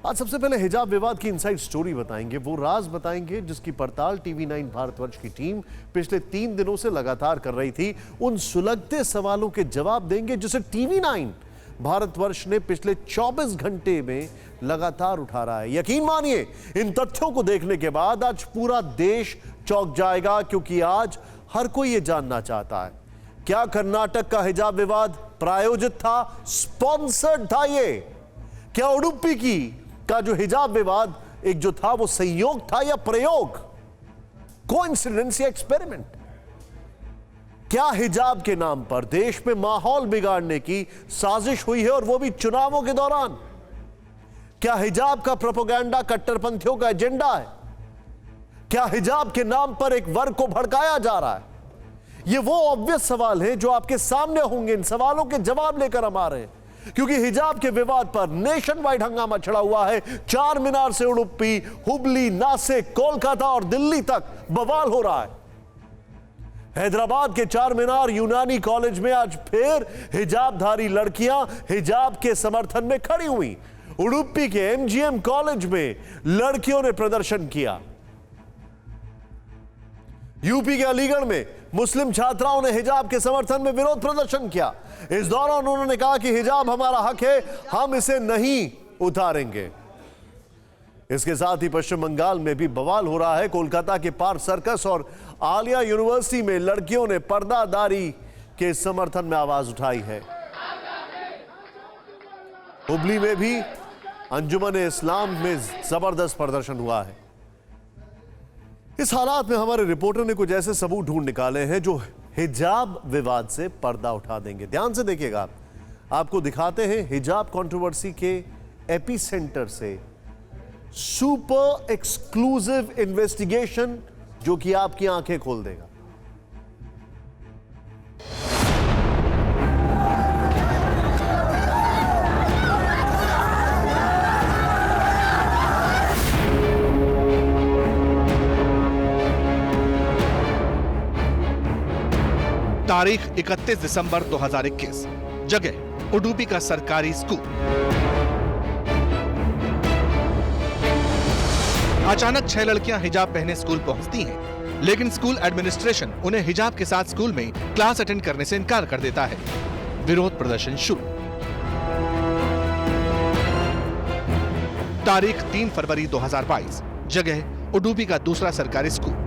आज सबसे पहले हिजाब विवाद की इनसाइड स्टोरी बताएंगे, वो राज बताएंगे जिसकी पड़ताल टीवी9 भारतवर्ष की टीम पिछले 3 दिनों से लगातार कर रही थी। उन सुलगते सवालों के जवाब देंगे जिसे टीवी9 भारतवर्ष ने पिछले 24 घंटे में लगातार उठा रहा है। यकीन मानिए, इन तथ्यों को देखने के बाद आज पूरा देश चौंक जाएगा, क्योंकि आज हर कोई ये जानना चाहता है, क्या कर्नाटक का हिजाब विवाद प्रायोजित था, स्पॉन्सर्ड था? ये क्या उडुपी का जो हिजाब विवाद एक जो था वो संयोग था या प्रयोग, कोइंसिडेंस या एक्सपेरिमेंट? क्या हिजाब के नाम पर देश में माहौल बिगाड़ने की साजिश हुई है, और वो भी चुनावों के दौरान? क्या हिजाब का प्रोपेगेंडा कट्टरपंथियों का एजेंडा है? क्या हिजाब के नाम पर एक वर्ग को भड़काया जा रहा है? ये वो ऑब्वियस सवाल हैं जो आपके सामने होंगे। इन सवालों के जवाब लेकर हम आ रहे हैं, क्योंकि हिजाब के विवाद पर नेशन वाइड हंगामा छड़ा हुआ है। चार मीनार से उडुपी, हुबली, नासिक, कोलकाता और दिल्ली तक बवाल हो रहा है। हैदराबाद के चार मीनार यूनानी कॉलेज में आज फिर हिजाबधारी लड़कियां हिजाब के समर्थन में खड़ी हुई। उडुपी के एमजीएम कॉलेज में लड़कियों ने प्रदर्शन किया। यूपी के अलीगढ़ में मुस्लिम छात्राओं ने हिजाब के समर्थन में विरोध प्रदर्शन किया। इस दौरान उन्होंने कहा कि हिजाब हमारा हक है, हम इसे नहीं उतारेंगे। इसके साथ ही पश्चिम बंगाल में भी बवाल हो रहा है। कोलकाता के पार्क सर्कस और आलिया यूनिवर्सिटी में लड़कियों ने पर्दादारी के समर्थन में आवाज उठाई है। हुबली में भी अंजुमन इस्लाम में जबरदस्त प्रदर्शन हुआ है। इस हालात में हमारे रिपोर्टर ने कुछ ऐसे सबूत ढूंढ निकाले हैं जो हिजाब विवाद से पर्दा उठा देंगे। ध्यान से देखिएगा, आपको दिखाते हैं हिजाब कंट्रोवर्सी के एपिसेंटर से सुपर एक्सक्लूसिव इन्वेस्टिगेशन, जो कि आपकी आंखें खोल देगा। तारीख 31 दिसंबर 2021, जगह उडुपी का सरकारी स्कूल। अचानक 6 लड़कियां हिजाब पहने स्कूल पहुंचती हैं, लेकिन स्कूल एडमिनिस्ट्रेशन उन्हें हिजाब के साथ स्कूल में क्लास अटेंड करने से इनकार कर देता है। विरोध प्रदर्शन शुरू। तारीख 3 फरवरी 2022, जगह उडुपी का दूसरा सरकारी स्कूल।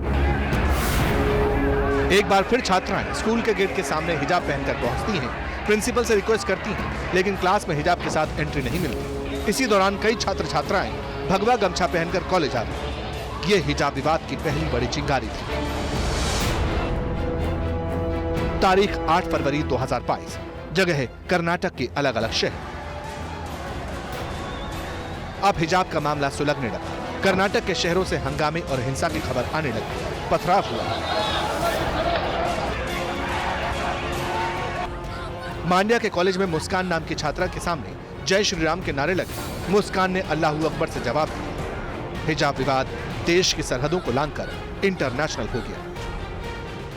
एक बार फिर छात्राएं स्कूल के गेट के सामने हिजाब पहनकर पहुंचती हैं, प्रिंसिपल से रिक्वेस्ट करती हैं, लेकिन क्लास में हिजाब के साथ एंट्री नहीं मिलती। इसी दौरान कई छात्र छात्राएं भगवा गमछा पहनकर कॉलेज आते हैं। ये हिजाब विवाद की पहली बड़ी चिंगारी थी। तारीख 8 फरवरी 2022, जगह कर्नाटक के अलग अलग शहर। अब हिजाब का मामला सुलगने लगा। कर्नाटक के शहरों से हंगामे और हिंसा की खबर आने लगी। पथराव हुआ। मांड्या के कॉलेज में मुस्कान नाम की छात्रा के सामने जय श्री राम के नारे लगे। मुस्कान ने अल्लाहू अकबर से जवाब दिया। हिजाब विवाद देश की सरहदों को लांघकर इंटरनेशनल हो गया।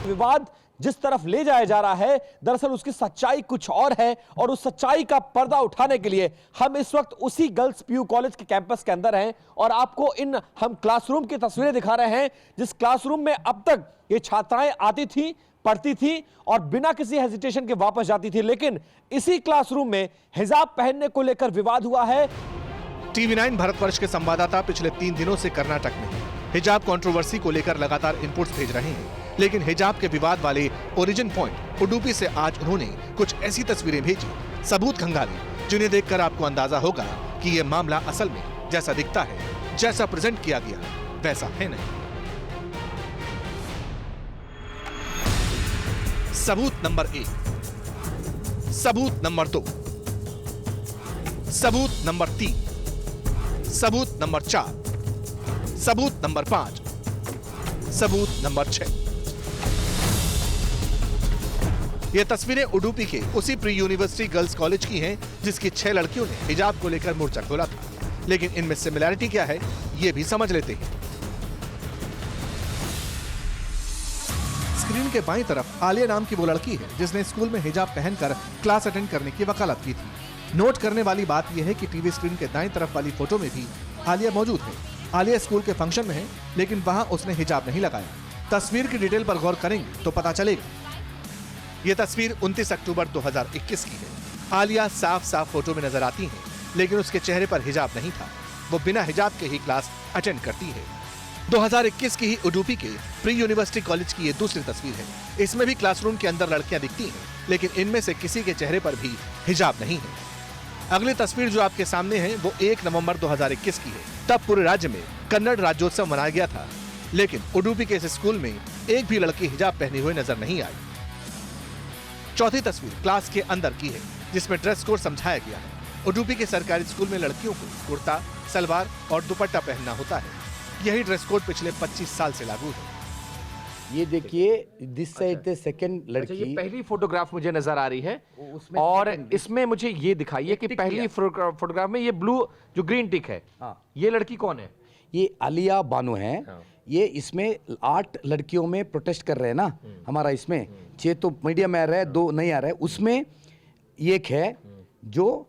विवाद जिस तरफ ले जाया जा रहा है, दरअसल उसकी सच्चाई कुछ और है, और उस सच्चाई का पर्दा उठाने के लिए हम इस वक्त उसी गर्ल्स पीयू कॉलेज के कैंपस के अंदर हैं, और आपको हम क्लासरूम की तस्वीरें दिखा रहे हैं, जिस क्लासरूम में अब तक ये छात्राएं आती थी, पढ़ती थी और बिना किसी हेजिटेशन के वापस जाती थी। लेकिन इसी क्लासरूम में हिजाब पहनने को लेकर विवाद हुआ है। टीवी9 भारतवर्ष के संवाददाता पिछले 3 दिनों से कर्नाटक में हिजाब कंट्रोवर्सी को लेकर लगातार इनपुट्स भेज रहे हैं, लेकिन हिजाब के विवाद वाले ओरिजिन पॉइंट उडुपी से आज उन्होंने कुछ ऐसी तस्वीरें भेजी, सबूत खंगाले, जिन्हें देखकर आपको अंदाजा होगा कि यह मामला असल में जैसा दिखता है, जैसा प्रेजेंट किया गया, वैसा है नहीं। सबूत नंबर 1, सबूत नंबर 2, सबूत नंबर 3, सबूत नंबर 4, सबूत नंबर 5, सबूत नंबर 6। ये तस्वीरें उडुपी के उसी प्री यूनिवर्सिटी गर्ल्स कॉलेज की हैं, जिसकी 6 लड़कियों ने हिजाब को लेकर मोर्चा खोला था। लेकिन इनमें सिमिलैरिटी क्या है, ये भी समझ लेते हैं। स्क्रीन के बाईं तरफ आलिया नाम की वो लड़की है जिसने स्कूल में हिजाब पहनकर क्लास अटेंड करने की वकालत की थी। नोट करने वाली बात यह है कि टीवी स्क्रीन के दाईं तरफ वाली फोटो में भी आलिया मौजूद है। आलिया स्कूल के फंक्शन में है, लेकिन वहां उसने हिजाब नहीं लगाया। तस्वीर की डिटेल पर गौर करेंगे तो पता चलेगा। ये तस्वीर 29 अक्टूबर 2021 की है। आलिया साफ साफ फोटो में नजर आती है, लेकिन उसके चेहरे पर हिजाब नहीं था। वो बिना हिजाब के ही क्लास अटेंड करती है। 2021 की ही उडुपी के प्री यूनिवर्सिटी कॉलेज की ये दूसरी तस्वीर है। इसमें भी क्लासरूम के अंदर लड़कियां दिखती हैं, लेकिन इनमें से किसी के चेहरे पर भी हिजाब नहीं है। अगली तस्वीर जो आपके सामने है वो 1 नवंबर 2021 की है। तब पूरे राज्य में कन्नड़ राज्योत्सव मनाया गया था, लेकिन उडुपी के इस स्कूल में एक भी लड़की हिजाब पहने हुए नजर नहीं आई। चौथी तस्वीर क्लास के अंदर की है, जिसमें ड्रेस कोड समझाया गया है। उडुपी के सरकारी स्कूल में लड़कियों को कुर्ता, सलवार और दुपट्टा पहनना होता है। यही ड्रेस कोड पिछले 25 साल से लागू है। ये देखिए, दिस साइड से सेकंड लड़की। ये पहली फोटोग्राफ मुझे नजर आ रही है, और इसमें मुझे ये दिखाइए कि पहली फोटोग्राफ में ये ब्लू जो ग्रीन टिक है, ये लड़की कौन है? ये आलिया बानो है। ये इसमें 8 लड़कियों में प्रोटेस्ट कर रहे हैं ना, हमारा इसमें 6 तो मीडिया में आ रहा है, 2 नहीं आ रहा है। उसमें एक है जो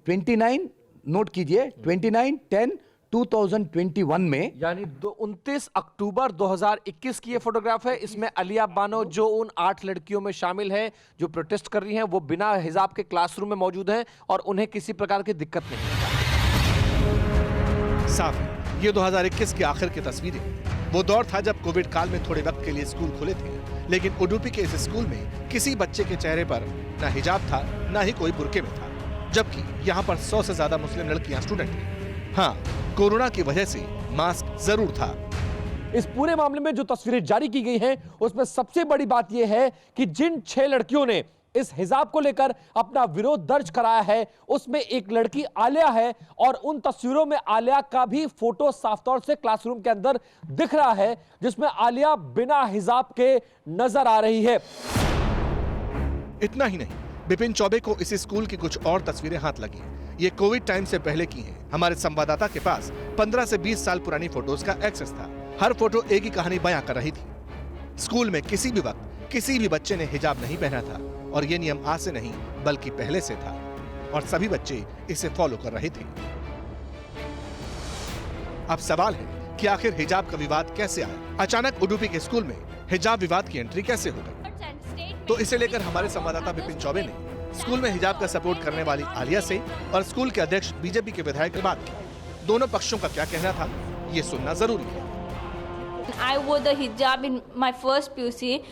29, नोट कीजिए, 29/10/2021 में, यानी 29 अक्टूबर 2021 की ये फोटोग्राफ है। इसमें आलिया बानो जो उन 8 लड़कियों में शामिल है जो प्रोटेस्ट कर रही हैं, वो बिना हिजाब के क्लासरूम में मौजूद हैं और उन्हें किसी प्रकार की दिक्कत नहीं है। साफ है, ये 2021 के आखिर की तस्वीरें। वो दौर था जब कोविड काल में थोड़े वक्त के लिए स्कूल खुले थे, लेकिन उडुपी के इस स्कूल में किसी बच्चे के चेहरे पर ना हिजाब था, ना ही कोई बुर्के में था, जबकि यहाँ पर 100 से ज्यादा मुस्लिम लड़कियां स्टूडेंट हैं। हाँ, कोरोना की वजह से मास्क जरूर था। इस पूरे मामले में जो तस्वीरें जारी की गई हैं, उसमें सबसे बड़ी बात यह है कि जिन 6 लड़कियों ने इस हिजाब को लेकर अपना विरोध दर्ज कराया है, उसमें एक लड़की आलिया है, और उन तस्वीरों में आलिया का भी फोटो साफ तौर से क्लासरूम के अंदर दिख रहा है, जिसमें आलिया बिना हिजाब के नजर आ रही है। इतना ही नहीं, बिपिन चौबे को इसी स्कूल की कुछ और तस्वीरें हाथ लगी। ये कोविड टाइम से पहले की हैं। हमारे संवाददाता के पास 15 से 20 साल पुरानी फोटोज का एक्सेस था। हर फोटो एक ही कहानी बयां कर रही थी। स्कूल में किसी भी वक्त किसी भी बच्चे ने हिजाब नहीं पहना था, और ये नियम आज से नहीं बल्कि पहले से था, और सभी बच्चे इसे फॉलो कर रहे थे। अब सवाल है कि आखिर हिजाब का विवाद कैसे आया? अचानक उडुपी के स्कूल में हिजाब विवाद की एंट्री कैसे हो गई? तो इसे लेकर हमारे संवाददाता बिपिन चौबे ने स्कूल में हिजाब का सपोर्ट करने वाली आलिया से और स्कूल के अध्यक्ष बीजेपी के विधायक से बात की। दोनों पक्षों का क्या कहना था, ये सुनना जरूरी है। I wore the hijab in my first PUC.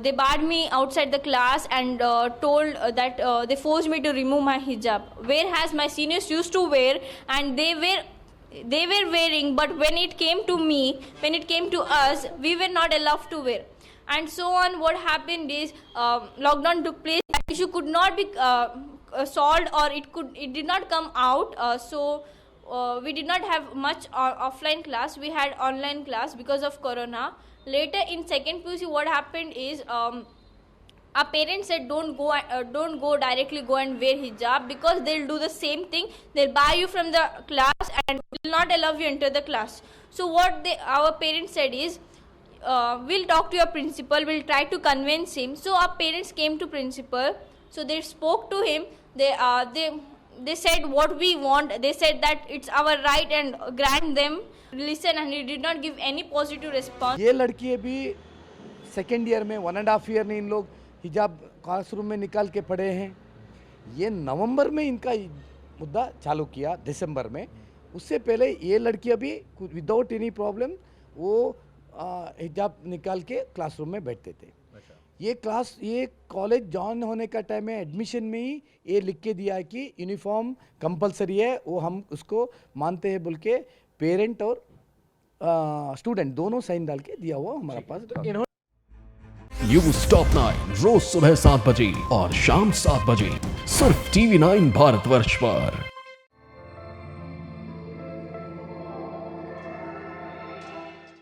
They barred me outside the class and told that they forced me to remove my hijab. Whereas my seniors used to wear, and they were wearing, but when it came to me, when it came to us, we were not allowed to wear. And so on. What happened is lockdown took place. That issue could not be solved, or it did not come out. So we did not have much offline class. We had online class because of corona. Later in second PUC, what happened is our parents said don't go directly go and wear hijab, because they'll do the same thing. They'll buy you from the class and will not allow you enter the class. So what our parents said is, we'll talk to your principal. We'll try to convince him. So our parents came to principal. So they spoke to him. They said what we want. They said that it's our right and grant them. Listen, and he did not give any positive response. ये लड़की अभी second year में 1.5 year में इन लोग हिजाब classroom में निकाल के पढ़े हैं। ये नवंबर में इनका मुद्दा चालू किया, दिसंबर में। उससे पहले ये लड़की अभी विदाउट एनी प्रॉब्लम वो हिजाब निकाल के क्लासरूम में बैठते थे। ये कॉलेज ज्वाइन होने का टाइम में एडमिशन में ही ये लिख के दिया है कि यूनिफॉर्म कंपलसरी है, वो हम उसको मानते हैं बोल के पेरेंट और स्टूडेंट दोनों साइन डाल के दिया हुआ हमारे पास। न्यूज़ टॉप 9 रोज सुबह 7 बजे और शाम 7 बजे सिर्फ TV9 भारतवर्ष पर।